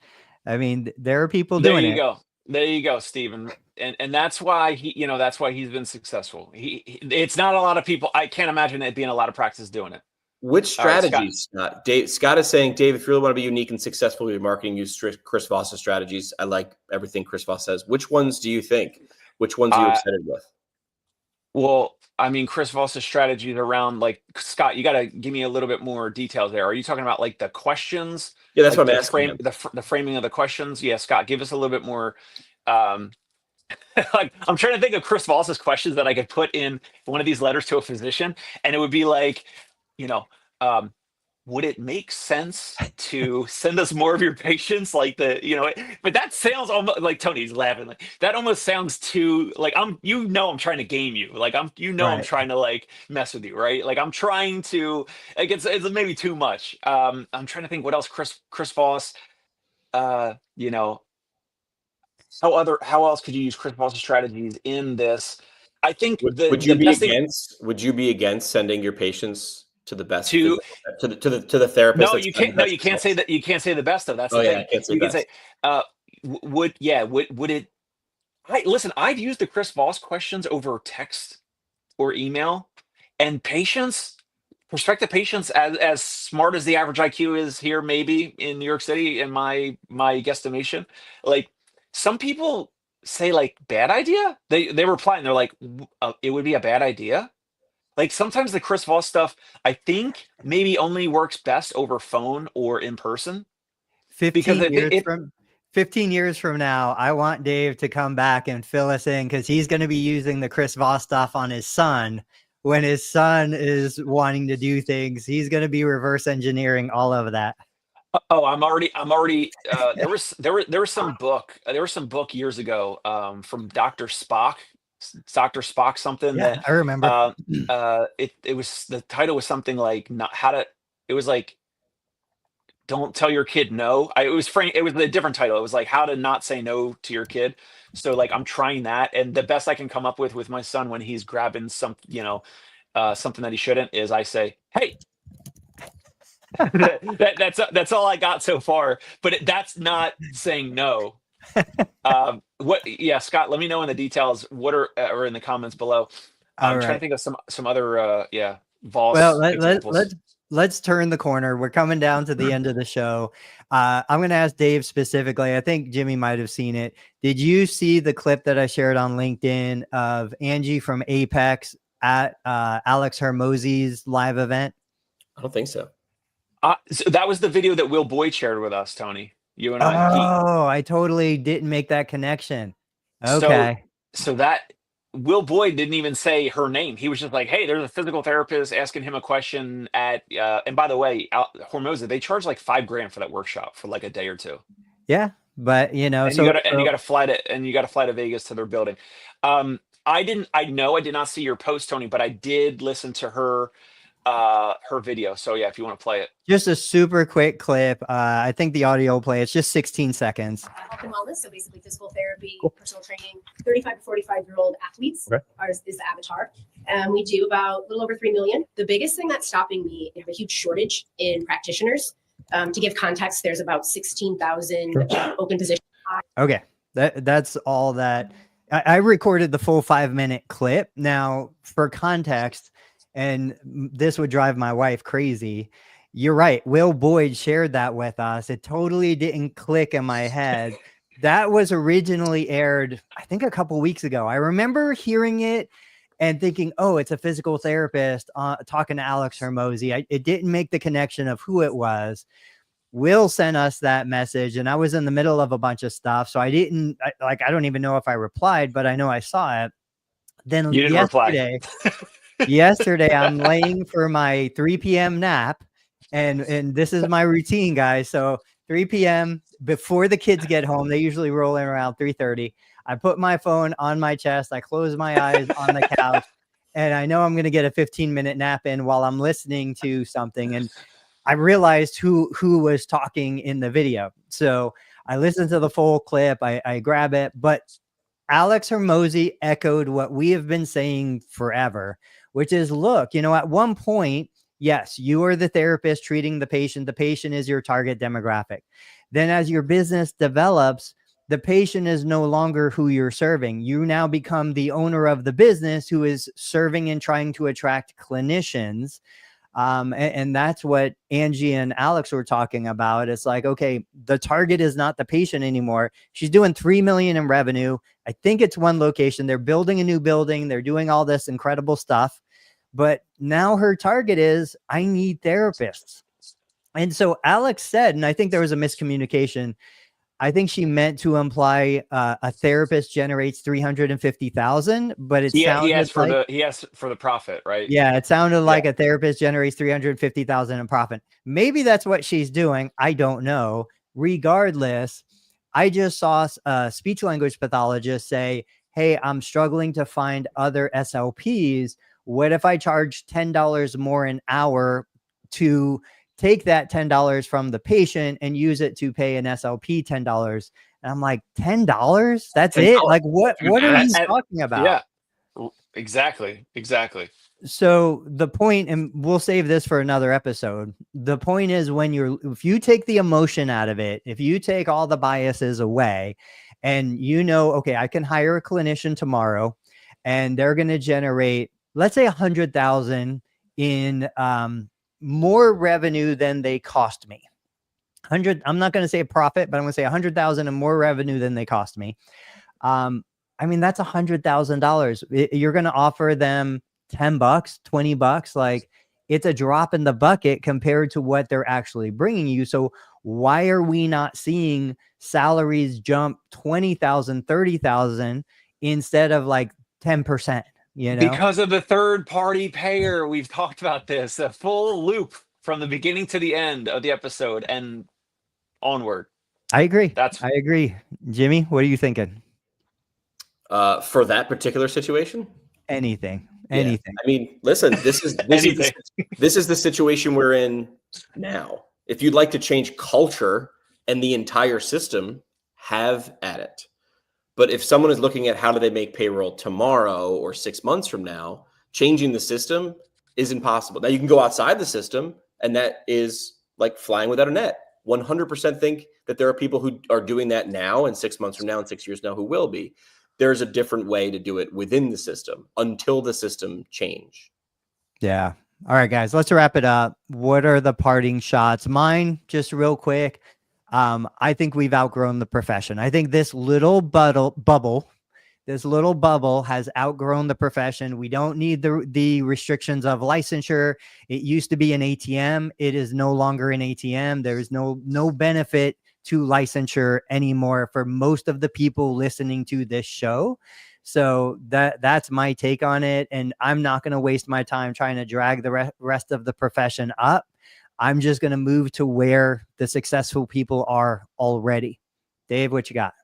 I mean, there are people doing it. There you go, Stephen. And that's why that's why he's been successful. It's not a lot of people. I can't imagine it being a lot of practice doing it. Which strategies, Scott? Scott is saying, Dave, if you really want to be unique and successful with your marketing, use Chris Voss's strategies. I like everything Chris Voss says. Which ones do you think? Which ones are you excited with? Well, I mean, Chris Voss's strategies around, like, Scott, you got to give me a little bit more details there. Are you talking about like the questions? Yeah, that's like what I'm asking. The framing of the questions. Yeah, Scott, give us a little bit more. Like, I'm trying to think of Chris Voss's questions that I could put in one of these letters to a physician, and it would be like, would it make sense to send us more of your patients? Like but that sounds almost like Tony's laughing. Like that almost sounds too like I'm trying to game you. Like I'm trying to like mess with you, right? Like I'm trying to like it's maybe too much. I'm trying to think what else Chris Voss, how else could you use Chris Voss's strategies in this? I think would you be against sending your patients to the best to the therapist? No, you can't. No, you can't say that. You can't say the best though. That's the thing. I can't say you best. can say, would it? Listen, I've used the Chris Voss questions over text or email, and prospective patients, as smart as the average IQ is here, maybe in New York City, in my guesstimation, like some people say like bad idea. They reply and they're like, it would be a bad idea. Like sometimes the Chris Voss stuff, I think maybe only works best over phone or in person. 15 years from now, I want Dave to come back and fill us in because he's going to be using the Chris Voss stuff on his son. When his son is wanting to do things, he's going to be reverse engineering all of that. Oh, I'm already. There was some book years ago from Dr. Spock. Something that I remember. It was, the title was something like it was like don't tell your kid no. It was a different title. It was like how to not say no to your kid. So like I'm trying that, and the best I can come up with my son when he's grabbing something that he shouldn't is I say, hey. That's all I got so far, but that's not saying no. Scott, let me know in the details what are or in the comments below. I'm trying to think of some other Voss well, examples. let's turn the corner. We're coming down to the end of the show. I'm going to ask Dave specifically. I think Jimmy might have seen it. Did you see the clip that I shared on LinkedIn of Angie from Apex at Alex Hermosi's live event? I don't think so. So that was the video that Will Boyd shared with us, Tony. You and I. Oh, I totally didn't make that connection. Okay. So that Will Boyd didn't even say her name. He was just like, hey, there's a physical therapist asking him a question at, and by the way, Hormoza, they charge like $5,000 for that workshop for like a day or two. Yeah. But you know, and you got to fly to Vegas to their building. I did not see your post, Tony, but I did listen to her video. So yeah, if you want to play it. Just a super quick clip. I think the audio will play. It's just 16 seconds. Health and wellness, so basically physical therapy, personal training, 35 to 45-year-old athletes is the avatar. We do about a little over 3 million. The biggest thing that's stopping me, we have a huge shortage in practitioners. To give context, there's about 16,000 open positions. Okay, that's all that. I recorded the full 5-minute clip. Now, for context, and this would drive my wife crazy. You're right. Will Boyd shared that with us. It totally didn't click in my head. That was originally aired, I think, a couple weeks ago. I remember hearing it and thinking, oh, it's a physical therapist talking to Alex Hermosi. It didn't make the connection of who it was. Will sent us that message, and I was in the middle of a bunch of stuff. So I don't even know if I replied, but I know I saw it. Then you didn't reply. Yesterday, I'm laying for my 3 p.m. nap, and this is my routine, guys. So 3 p.m. before the kids get home, they usually roll in around 3:30. I put my phone on my chest. I close my eyes on the couch, and I know I'm going to get a 15-minute nap in while I'm listening to something. And I realized who was talking in the video. So I listened to the full clip. I grab it, but Alex Hermosi echoed what we have been saying forever, which is, look, at one point, yes, you are the therapist treating the patient. The patient is your target demographic. Then as your business develops, the patient is no longer who you're serving. You now become the owner of the business who is serving and trying to attract clinicians. And that's what Angie and Alex were talking about. It's like, okay, the target is not the patient anymore. She's doing 3 million in revenue. I think it's one location. They're building a new building. They're doing all this incredible stuff. But now her target is, I need therapists. And so Alex said, and I think there was a miscommunication. I think she meant to imply a therapist generates 350,000, but it sounded he asked for the profit, right? Yeah, it sounded like a therapist generates 350,000 in profit. Maybe that's what she's doing. I don't know. Regardless, I just saw a speech language pathologist say, hey, I'm struggling to find other SLPs. What if I charge $10 more an hour to take that $10 from the patient and use it to pay an SLP $10? And I'm like, $10? That's $10? It? Like, what are you talking about? Yeah, exactly. So the point, and we'll save this for another episode. The point is, if you take the emotion out of it, if you take all the biases away, and okay, I can hire a clinician tomorrow and they're going to generate, let's say 100,000 in more revenue than they cost me. I'm not going to say a profit, but I'm going to say 100,000 and more revenue than they cost me. That's $100,000. You're going to offer them $10, $20. Like, it's a drop in the bucket compared to what they're actually bringing you. So why are we not seeing salaries jump 20,000, 30,000 instead of like 10%? Because of the third party payer. We've talked about this, a full loop from the beginning to the end of the episode and onward. I agree. I agree. Jimmy, what are you thinking? For that particular situation? Anything. I mean, listen, this is the situation we're in now. If you'd like to change culture and the entire system, have at it. But if someone is looking at how do they make payroll tomorrow or 6 months from now, changing the system is impossible. Now you can go outside the system, and that is like flying without a net. 100% think that there are people who are doing that now and 6 months from now and 6 years now who will be. There's a different way to do it within the system until the system change. Yeah. All right, guys, let's wrap it up. What are the parting shots? Mine, just real quick. I think we've outgrown the profession. I think this little bubble has outgrown the profession. We don't need the restrictions of licensure. It used to be an ATM. It is no longer an ATM. There is no benefit to licensure anymore for most of the people listening to this show. So that's my take on it. And I'm not going to waste my time trying to drag the rest of the profession up. I'm just going to move to where the successful people are already. Dave, what you got?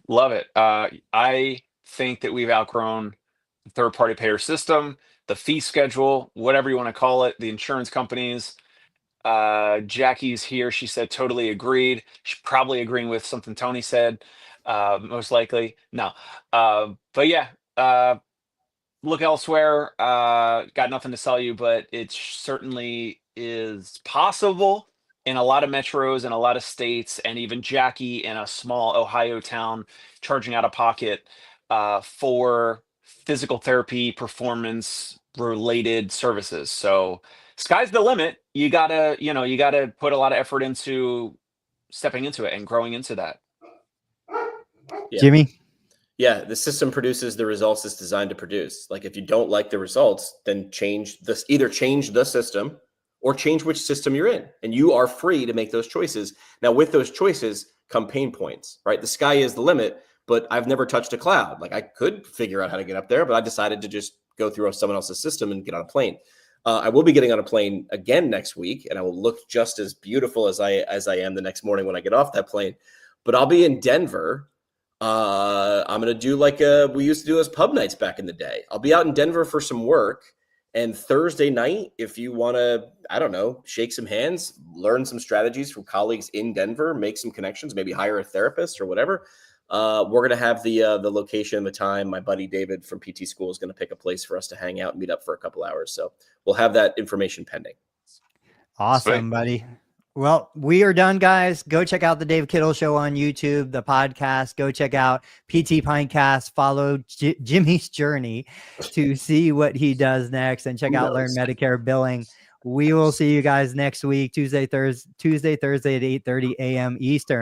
Love it. I think that we've outgrown the third-party payer system, the fee schedule, whatever you want to call it, the insurance companies. Jackie's here. She said totally agreed. She's probably agreeing with something Tony said, most likely. No. But yeah, look elsewhere. Got nothing to sell you, but it certainly is possible in a lot of metros and a lot of states, and even Jackie in a small Ohio town charging out of pocket for physical therapy performance related services. So sky's the limit. You gotta put a lot of effort into stepping into it and growing into that. Yeah. Jimmy? Yeah, the system produces the results it's designed to produce. Like if you don't like the results, then either change the system or change which system you're in. And you are free to make those choices. Now, with those choices come pain points, right? The sky is the limit, but I've never touched a cloud. Like I could figure out how to get up there, but I decided to just go through someone else's system and get on a plane. I will be getting on a plane again next week, and I will look just as beautiful as I am the next morning when I get off that plane. But I'll be in Denver. I'm going to do like we used to do as pub nights back in the day. I'll be out in Denver for some work. And Thursday night, if you want to, I don't know, shake some hands, learn some strategies from colleagues in Denver, make some connections, maybe hire a therapist or whatever. We're going to have the location and the time. My buddy David from PT School is going to pick a place for us to hang out and meet up for a couple hours. So we'll have that information pending. Awesome, buddy. Well, we are done, guys. Go check out the Dave Kittle Show on YouTube, the podcast. Go check out PT Pinecast. Follow Jimmy's journey to see what he does next, and check out Learn Medicare Billing. We will see you guys next week, Tuesday, Thursday at 8:30 a.m. Eastern.